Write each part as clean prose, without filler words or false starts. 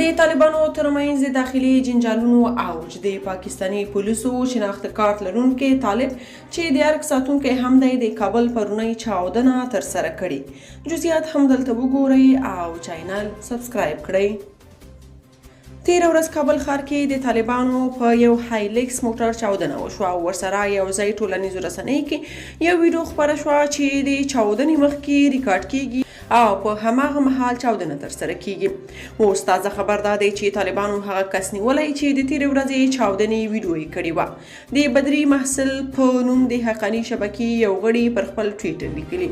د طالبانو ترمنځ د داخلي جنجالونو اوج. د پاکستاني پولیسو شناخت کارت لرونکي طالب چې د ارګ ساتونکی هم دی د کابل پرونی چاودنه ترسره کړې. جزئیات هم دلته وګورئ او چینل سبسکرایب کړئ. تیره ورځ کابل ښار کې د طالبانو په یو هایلیکس موټر چاودنه وشوه او ورسره یو ځای ټولنیزو رسنیو کې یو ویډیو خپره شوه چې د چاودنې مخکې ریکارډ کیږي او په هماغه مهال چاودنه ترسره کیږي. اوس تازه خبر دا دی چې طالبانو هغه کس نیولی چې د تیرې ورځې چاودنې ویډیو یې کړې وه. د بدري محصل په نوم د حقاني شبکې یو غړي پر خپل ټویټر لیکلي.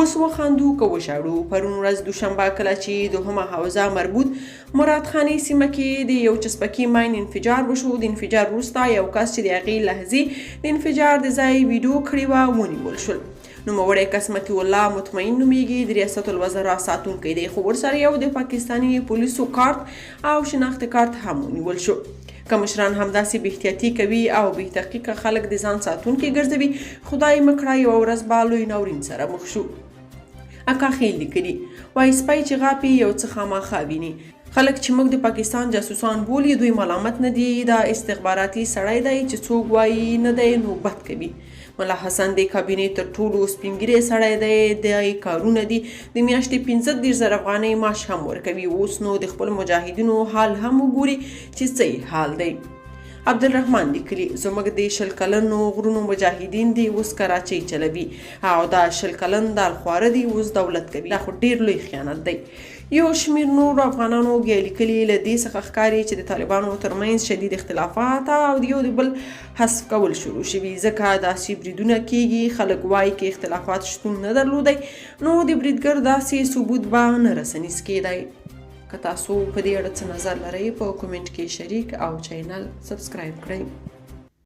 اوس وخاندو که وژاړو. پرون ورځ دوشنبه کله چې دوهمه حوزه مربوط مراد خاني سیمه کې د یو چسپکي ماین انفجار وشو. د انفجار وروسته یو کس چې د هغې لحظې د انفجار د ځای ویډیو کړې وه ونیول شول. نوموړی کس مطیع الله مطمئن نومیږي. د ریاست الوزرا ساتونکی دی خو ورسره یو د پاکستاني پولیسو کارت او شناخت کارت هم ونیول شو. که مشران همداسې بې احتیاطي کوي او بې تحقیقه خلک د ځان ساتونکي ګرځوي خدای مه کړه یوه ورځ به لوی ناورین سره مخ شو. اکا خیل لیکلي وایي سپی چې غاپي یو څه خامخا ویني. خلک چې موږ د پاکستان جاسوسان بولي دوی ملامت نه دي. دا استخباراتي سړی دی چې څوک وایي نه دی نو بد کوي. ملا حسن د کابینې تر ټولو سپینګیری سړی دی. د کارونه دي د میاشتې 15,000 افغانۍ معاش هم ورکوي. اوس نو د خپل مجاهدینو حال هم وګوري چې څه حال دی. عبدالرحمن لیکلي زموږ د 20 کلنو غرونو مجاهدین دي اوس کراچۍ چلوي او دا 20 کلن دال خواره دي اوس دولت کوي. دا خو ډیر لوی خیانت دی. یو شمیر نور افغانانو بیا لیکلي له دې څخه ښکاري چې د طالبانو ترمنځ شدید اختلافات او د یو د بل حذف کول شروع شوي ځکه داسې بریدونه کیږي. خلک وایي که اختلافات شتون نه درلودی نو د بریدګر داسې ثبوت به نه رسنیز کیدی. که تاسو په دې اړه څه نظر لرئ په کومنټ کې شریک او چینل سبسکرایب کړئ.